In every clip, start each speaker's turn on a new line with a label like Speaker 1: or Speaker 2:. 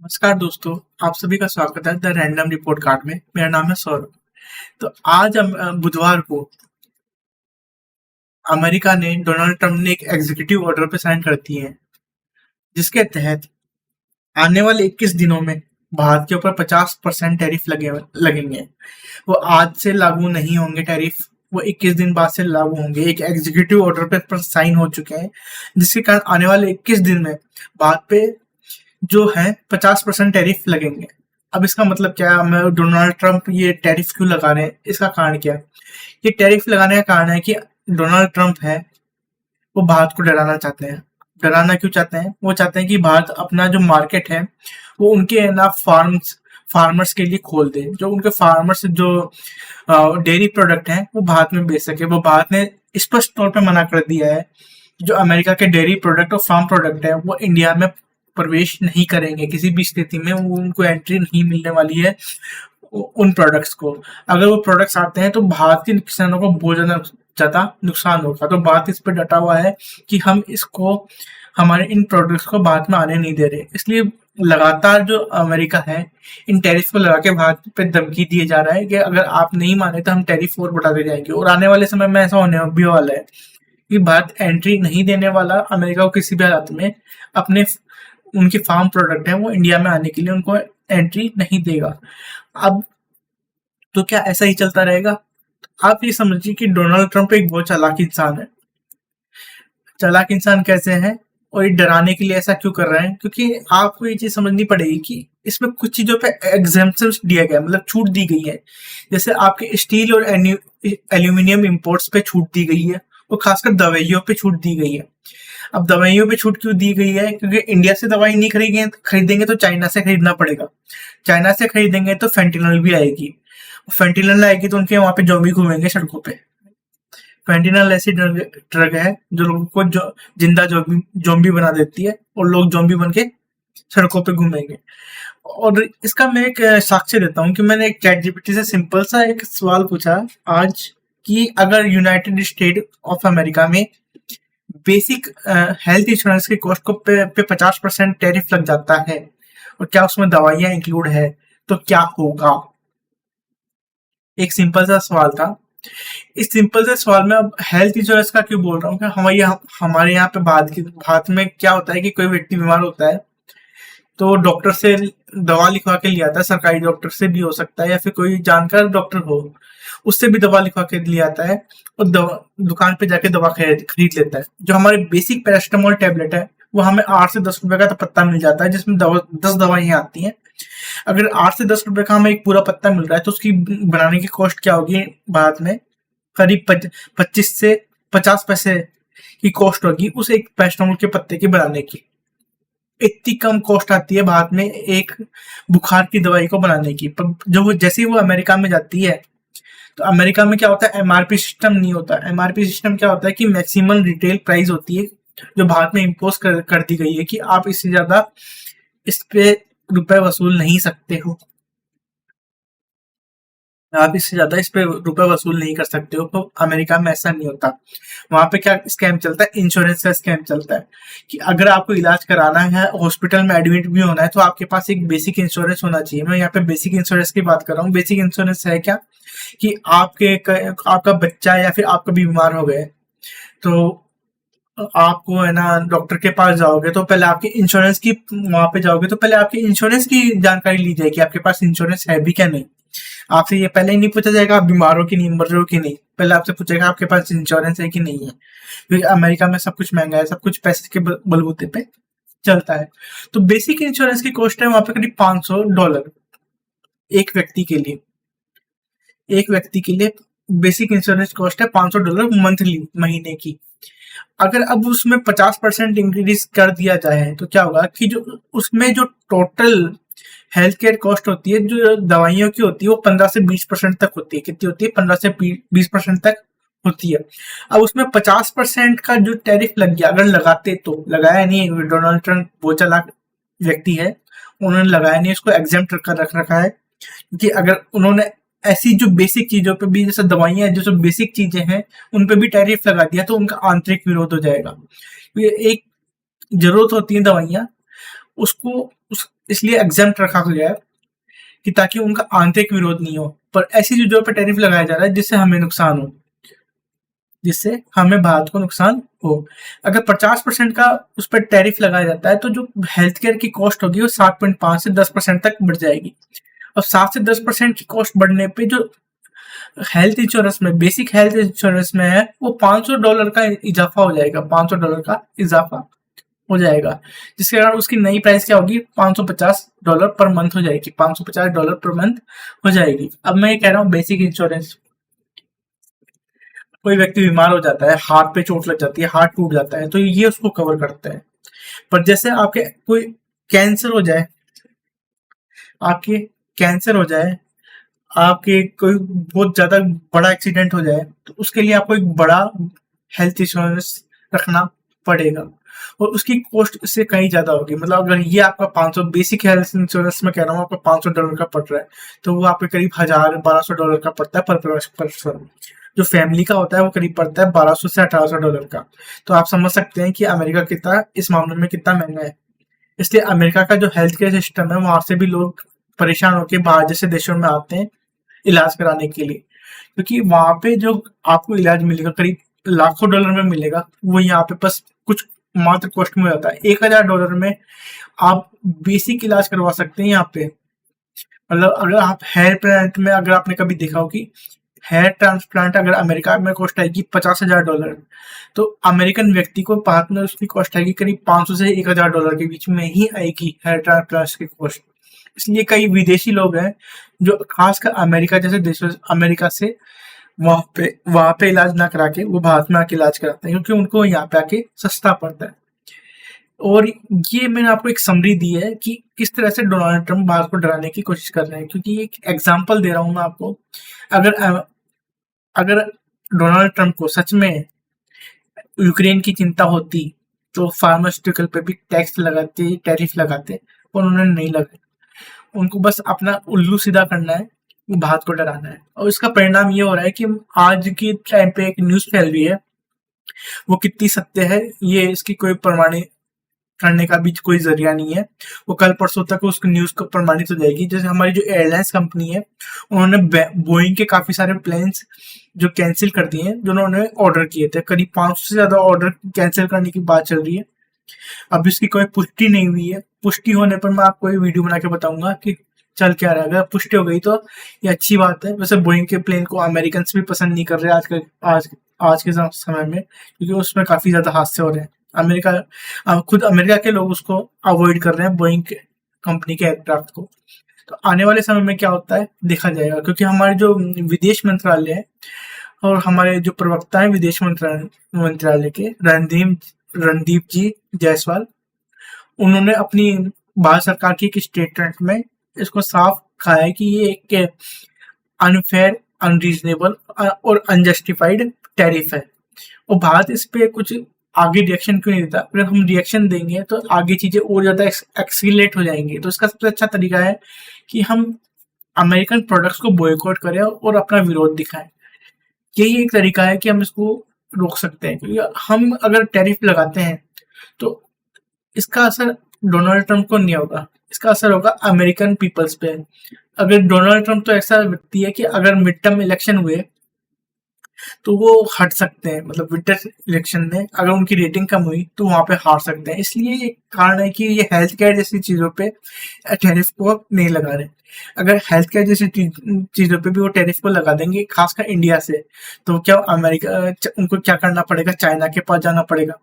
Speaker 1: नमस्कार दोस्तों, आप सभी का स्वागत है द रैंडम रिपोर्ट कार्ड में। मेरा नाम है सौरभ। तो आज बुधवार को अमेरिका ने डोनाल्ड ट्रंप ने एक एग्जीक्यूटिव ऑर्डर पे साइन कर दिए हैं, जिसके तहत आने वाले 21 दिनों में भारत के ऊपर 50% टैरिफ लगेंगे। वो आज से लागू नहीं होंगे टैरिफ, वो 21 दिन बाद से लागू होंगे। एक एग्जीक्यूटिव ऑर्डर पर साइन हो चुके हैं, जिसके कारण आने वाले 21 दिन में भारत पे जो है 50% टैरिफ लगेंगे। अब इसका मतलब क्या है? डोनाल्ड ट्रंप ये टैरिफ क्यों लगा रहे हैं, इसका कारण क्या है? ये टैरिफ लगाने का कारण है कि डोनाल्ड ट्रंप है वो भारत को डराना चाहते हैं। डराना क्यों चाहते हैं? वो चाहते हैं कि भारत अपना जो मार्केट है वो उनके ना फार्मर्स के लिए खोल दे। जो उनके फार्मर्स जो डेयरी प्रोडक्ट हैं वो भारत में बेच सके। वो भारत ने स्पष्ट तौर पे मना कर दिया है, जो अमेरिका के डेयरी प्रोडक्ट और फार्म प्रोडक्ट है वो इंडिया में प्रवेश नहीं करेंगे। किसी भी स्थिति में वो उनको एंट्री नहीं मिलने वाली है उन प्रोडक्ट्स को। अगर वो प्रोडक्ट्स आते हैं तो भारत के किसानों को बहुत ज्यादा नुकसान होगा। तो भारत इस पर डटा हुआ है कि हम इसको हमारे इन प्रोडक्ट्स को भारत में आने नहीं दे रहे। इसलिए लगातार जो अमेरिका है इन टैरिफ को लगा के भारत पे धमकी दिए जा रहा है कि अगर आप नहीं माने तो हम टैरिफ और बढ़ाते जाएंगे। और आने वाले समय में ऐसा होने भी वाला है कि भारत एंट्री नहीं देने वाला अमेरिका को किसी भी हालत में। अपने उनके फार्म प्रोडक्ट है वो इंडिया में आने के लिए उनको एंट्री नहीं देगा। अब तो क्या ऐसा ही चलता रहेगा? आप ये समझिए कि डोनाल्ड ट्रंप एक बहुत चालाक इंसान है। चालाक इंसान कैसे है और ये डराने के लिए ऐसा क्यों कर रहे हैं? क्योंकि आपको ये चीज समझनी पड़ेगी कि इसमें कुछ चीजों पे एग्जेम्पशन दिया गया, मतलब छूट दी गई है। जैसे आपके स्टील और एल्यूमिनियम इंपोर्ट्स पे छूट दी गई है, और खासकर दवाइयों पे छूट दी गई है। अब दवाइयों पे छूट क्यों दी गई है? क्योंकि इंडिया से दवाई नहीं खरीदेंगे तो चाइना से खरीदना पड़ेगा। चाइना से खरीदेंगे तो फेंटिनल भी आएगी। फेंटिनल आएगी तो उनके वहां पे जोम्बी घूमेंगे सड़कों पे। फेंटिनल ऐसी ड्रग है जो लोगों को जिंदा जोम्बी बना देती है, और लोग जोम्बी बन के सड़कों पे घूमेंगे। और इसका मैं एक साक्ष्य देता हूँ कि मैंने एक चैट जीपीटी से सिंपल सा एक सवाल पूछा आज, कि अगर यूनाइटेड स्टेट ऑफ अमेरिका में बेसिक हेल्थ इंश्योरेंस की कॉस्ट को पे 50% टैरिफ लग जाता है, और क्या उसमें दवाइयां इंक्लूड है, तो क्या होगा? एक सिंपल सा सवाल था। इस सिंपल से सवाल में अब हेल्थ इंश्योरेंस का क्यों बोल रहा हूँ कि हमारे यहाँ पे भारत में क्या होता है कि कोई व्यक्ति बीमार होता है तो डॉक्टर से दवा लिखवा के ले आता है। सरकारी डॉक्टर से भी हो सकता है या फिर कोई जानकार डॉक्टर हो, उससे भी दवा लिखवा के ले आता है, और दुकान पे जाके दवा खरीद लेता है। जो हमारे बेसिक पैरास्टामोल टेबलेट है वो हमें 8 से 10 रुपए का तो पत्ता मिल जाता है, जिसमें 10 दवाइयां आती हैं। अगर 8 से 10 रुपए का हमें एक पूरा पत्ता मिल रहा है तो उसकी बनाने की कॉस्ट क्या होगी भारत में? करीब 25 से 50 पैसे की कॉस्ट होगी उस एक पैरास्टामोल के पत्ते की बनाने की। इतनी कम कॉस्ट आती है भारत में एक बुखार की दवाई को बनाने की। पर जब वो जैसे ही वो अमेरिका में जाती है तो अमेरिका में क्या होता है, एमआरपी सिस्टम नहीं होता। एमआरपी सिस्टम क्या होता है कि मैक्सिमम रिटेल प्राइस होती है, जो भारत में इम्पोज कर दी गई है कि आप इससे ज्यादा इस पे रुपए वसूल नहीं सकते हो। आप इससे ज्यादा इस पे रुपए वसूल नहीं कर सकते हो। तो अमेरिका में ऐसा नहीं होता। वहां पे क्या स्कैम चलता है? इंश्योरेंस का स्कैम चलता है कि अगर आपको इलाज कराना है, हॉस्पिटल में एडमिट भी होना है, तो आपके पास एक बेसिक इंश्योरेंस होना चाहिए। मैं यहाँ पे बेसिक इंश्योरेंस की बात कर रहा हूँ। बेसिक इंश्योरेंस है क्या कि आपका बच्चा या फिर आप कभी बीमार हो गए तो आपको है ना डॉक्टर के पास जाओगे तो पहले आपके इंश्योरेंस की वहां पे जाओगे तो पहले आपके इंश्योरेंस की जानकारी ली जाएगी, आपके पास इंश्योरेंस है भी क्या नहीं। आपसे ये पहले ही नहीं पूछा जाएगा आप बीमार हो कि नहीं, मर रहे हो कि नहीं। पहले आपसे पूछेगा आपके पास इंश्योरेंस है कि नहीं है। क्योंकि अमेरिका में सब कुछ महंगा है, सब कुछ पैसे के बलबूते पे चलता है। तो बेसिक इंश्योरेंस की कॉस्ट है वहां पे करीब $500 एक व्यक्ति के लिए। एक व्यक्ति के लिए बेसिक इंश्योरेंस कॉस्ट है $500 मंथली, महीने की। अगर अब उसमें 50% इंक्रीज कर दिया जाए तो क्या होगा कि जो उसमें जो टोटल हेल्थ केयर कॉस्ट होती है, जो दवाइयों की होती है, वो 15 से 20% तक होती है। कितनी होती है? 15 से 20% तक होती है। अब उसमें 50% का जो टैरिफ लग गया, अगर लगाते तो लगाया नहीं है, डोनाल्ड ट्रंप वो चालाक व्यक्ति है, उन्होंने लगाया नहीं, उसको एग्जेम्प्ट कर रख रखा है। क्योंकि अगर उन्होंने ऐसी जो बेसिक चीजों पे भी, जैसे दवाइयां जो बेसिक चीजें हैं उन पे भी टैरिफ लगा दिया तो उनका आंतरिक विरोध हो जाएगा। ये एक जरूरत होती है दवाइयां, उसको इसलिए एग्जेम्प्ट रखा गया है कि ताकि उनका आंतरिक विरोध नहीं हो। पर ऐसी चीजों पर टैरिफ लगाया जा रहा है जिससे हमें नुकसान हो, जिससे हमें भारत को नुकसान हो। अगर 50% का उस पर टैरिफ लगाया जाता है तो जो हेल्थ केयर की कॉस्ट होगी वो 7.5 से 10% तक बढ़ जाएगी। और 7 से 10% की कॉस्ट बढ़ने पे जो हेल्थ इंश्योरेंस में, बेसिक हेल्थ इंश्योरेंस में है, वो $500 का इजाफा हो जाएगा, $500 का इजाफा हो जाएगा, जिसके कारण उसकी नई प्राइस क्या होगी, $550 पर मंथ हो जाएगी, $550 पर मंथ हो जाएगी। अब मैं ये कह रहा हूँ बेसिक इंश्योरेंस, कोई व्यक्ति बीमार हो जाता है, हाथ पे चोट लग जाती है, हाथ टूट जाता है, तो ये उसको कवर करता है। पर जैसे आपके कोई कैंसर हो जाए, आपके कैंसर हो जाए, आपके कोई बहुत ज्यादा बड़ा एक्सीडेंट हो जाए, तो उसके लिए आपको एक बड़ा हेल्थ इंश्योरेंस रखना पड़ेगा और उसकी कॉस्ट इससे कहीं ज्यादा होगी। मतलब अगर ये आपका 500 बेसिक हेल्थ इंश्योरेंस में कह रहा हूँ आपका $500 का पड़ रहा है, तो वो आपके करीब $1000-1200 का पड़ता है पर पर्सन। जो फैमिली का होता है वो करीब पड़ता है $1200 से $1800 का। तो आप समझ सकते हैं कि अमेरिका कितना इस मामले में कितना महंगा है। इसलिए अमेरिका का जो हेल्थ केयर सिस्टम है, वहां से भी लोग परेशान होकर बाहर जैसे देशों में आते हैं इलाज कराने के लिए, क्योंकि वहां पे जो आपको इलाज मिलेगा करीब लाखों डॉलर में मिलेगा, वो यहाँ पे बस कुछ मात्र कॉस्ट में होता है। $1000 में आप बेसिक इलाज करवा सकते हैं यहाँ पे। मतलब अगर आप हेयर प्लांट में, अगर आपने कभी देखा हो कि हेयर ट्रांसप्लांट अगर अमेरिका में कॉस्ट आएगी $50,000, तो अमेरिकन व्यक्ति को भारत में उसकी कॉस्ट आएगी करीब 500 से $1000 के बीच में ही आएगी हेयर ट्रांसप्लांट की कॉस्ट। इसलिए कई विदेशी लोग हैं जो खासकर अमेरिका जैसे देशों, अमेरिका से वहां पे इलाज ना करा के वो भारत में आके इलाज कराते हैं, क्योंकि उनको यहाँ पे आके सस्ता पड़ता है। और ये मैंने आपको एक समरी दी है कि किस तरह से डोनाल्ड ट्रंप भारत को डराने की कोशिश कर रहे हैं, क्योंकि एक एग्जाम्पल दे रहा हूं मैं आपको। अगर अगर डोनाल्ड ट्रंप को सच में यूक्रेन की चिंता होती तो फार्मास्यूटिकल पे भी टैक्स लगाते, टैरिफ लगाते, पर उन्होंने नहीं लगाया। उनको बस अपना उल्लू सीधा करना है, भारत को डराना है। और इसका परिणाम ये हो रहा है कि आज के टाइम पे एक न्यूज फैल रही है, वो कितनी सत्य है ये इसकी कोई प्रमाणित करने का भी कोई जरिया नहीं है। वो कल परसों तक उस न्यूज को प्रमाणित हो जाएगी। जैसे हमारी जो एयरलाइंस कंपनी है, उन्होंने बोइंग के काफी सारे प्लेन्स जो कैंसिल कर दिए हैं, जो उन्होंने ऑर्डर किए थे। करीब 500 से ज्यादा ऑर्डर कैंसिल करने की बात चल रही है। अब इसकी कोई पुष्टि नहीं हुई है। पुष्टि होने पर मैं आपको ये वीडियो बना के बताऊंगा कि चल क्या रहा है। अगर पुष्टि हो गई तो ये अच्छी बात है। वैसे बोइंग के प्लेन को अमेरिकन भी पसंद नहीं कर रहे आज के समय में, क्योंकि उसमें काफी ज्यादा हादसे हो रहे हैं। खुद अमेरिका के लोग उसको अवॉइड कर रहे हैं, बोइंग कंपनी के एयरक्राफ्ट को। तो आने वाले समय में क्या होता है देखा जाएगा, क्योंकि हमारे जो विदेश मंत्रालय है और हमारे जो प्रवक्ता है विदेश मंत्रालय के, रणदीप जी जायसवाल, उन्होंने अपनी भारत सरकार की एक स्टेटमेंट में इसको साफ कहा है कि ये एक अनफेयर, अनरीजनेबल और अनजस्टिफाइड टैरिफ है। और भारत इस पे कुछ आगे रिएक्शन क्यों नहीं देता। अगर हम रिएक्शन देंगे तो आगे चीजें और ज्यादा एक्सीलरेट हो जाएंगी। तो इसका सबसे अच्छा तरीका है कि हम अमेरिकन प्रोडक्ट्स को बॉयकॉट करें और अपना विरोध दिखाएं। यही एक तरीका है कि हम इसको रोक सकते हैं, क्योंकि हम अगर टैरिफ लगाते हैं तो इसका असर डोनाल्ड ट्रंप को नहीं होगा, इसका असर होगा अमेरिकन पीपल्स पे। अगर डोनाल्ड ट्रंप तो ऐसा व्यक्ति है कि अगर मिड टर्म इलेक्शन हुए तो वो हट सकते हैं। मतलब विंटर इलेक्शन में अगर उनकी रेटिंग कम हुई तो वहां पे हार सकते हैं। इसलिए ये कारण है कि ये हेल्थ केयर जैसी चीजों पे टैरिफ को नहीं लगा रहे। अगर हेल्थ केयर जैसी चीजों पे भी वो टैरिफ को लगा देंगे, खासकर इंडिया से, तो क्या अमेरिका उनको क्या करना पड़ेगा, चाइना के पास जाना पड़ेगा।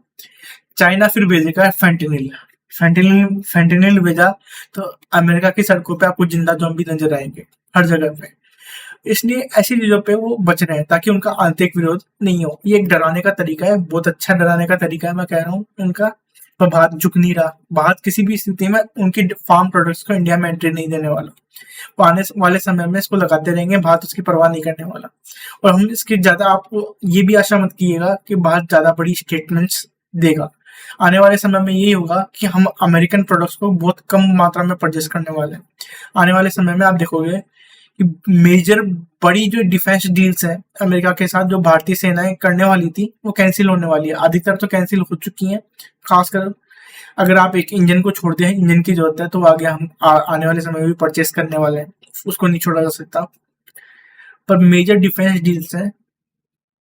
Speaker 1: चाइना फिर भेजेगा फेंटेनिल भेजा तो अमेरिका की सड़कों पे आपको जिंदा ज़ॉम्बी नजर आएंगे हर जगह पे। इसलिए ऐसी चीजों पे वो बच रहे हैं ताकि उनका आंतरिक विरोध नहीं हो। ये एक डराने का तरीका है, बहुत अच्छा डराने का तरीका है, मैं कह रहा हूँ उनका। पर भारत झुक नहीं रहा। भारत किसी भी स्थिति में उनकी फार्म प्रोडक्ट्स को इंडिया में एंट्री नहीं देने वाला। वो आने वाले समय में इसको लगाते रहेंगे, भारत उसकी परवाह नहीं करने वाला। और हम इसकी ज्यादा, आपको ये भी आशा मत कीजिएगा कि भारत ज्यादा बड़ी स्टेटमेंट्स देगा। आने वाले समय में यही होगा कि हम अमेरिकन प्रोडक्ट्स को बहुत कम मात्रा में परचेस करने वाले हैं। आने वाले समय में आप देखोगे कि मेजर बड़ी जो डिफेंस डील्स हैं अमेरिका के साथ, जो भारतीय सेनाएं करने वाली थी, वो कैंसिल होने वाली है। अधिकतर तो कैंसिल हो चुकी हैं। खासकर अगर आप एक इंजन को छोड़ दें, इंजन की जरूरत है, तो आगे हम आने वाले समय में भी परचेस करने वाले हैं, उसको नहीं छोड़ा जा सकता। पर मेजर डिफेंस डील्स हैं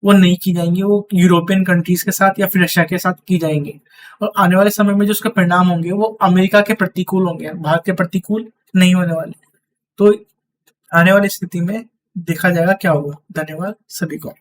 Speaker 1: वो नहीं की जाएंगी, वो यूरोपियन कंट्रीज के साथ या फिर रशिया के साथ की जाएंगी, और आने वाले समय में जो उसके परिणाम होंगे वो अमेरिका के प्रतिकूल होंगे, भारत के प्रतिकूल नहीं होने वाले। तो आने वाली स्थिति में देखा जाएगा क्या होगा। धन्यवाद सभी को।